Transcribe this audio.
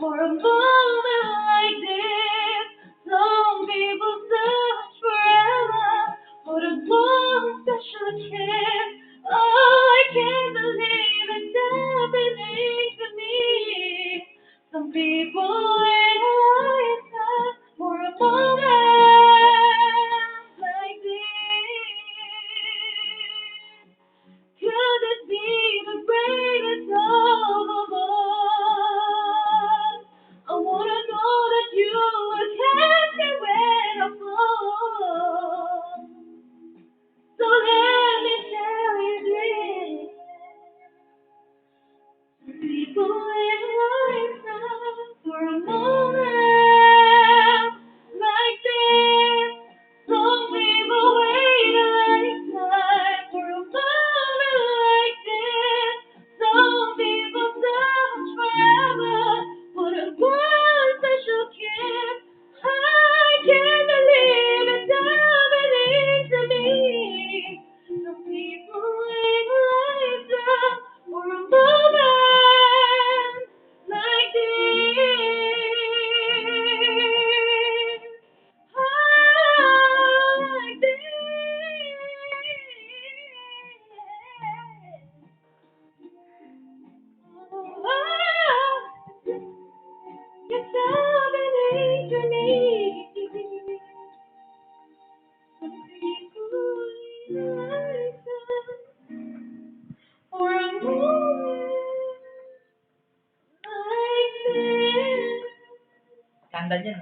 For a moment like this, some people search forever for the one special kiss. Oh, I can't believe it's happening to me. Some people wait a lifetime for a moment like this. Could this be the greatest love of all? I wanna know that you will catch me when I fall. So let me tell you this. People in lifetime for a moment like this. Some people wait a lifetime for a moment like this. Some people search forever for the one special kiss. I can't believe it's happening to me. Some people wait a lifetime for a moment like this. Like this. It's happening to me. Some people like for a moment like this. Tandanya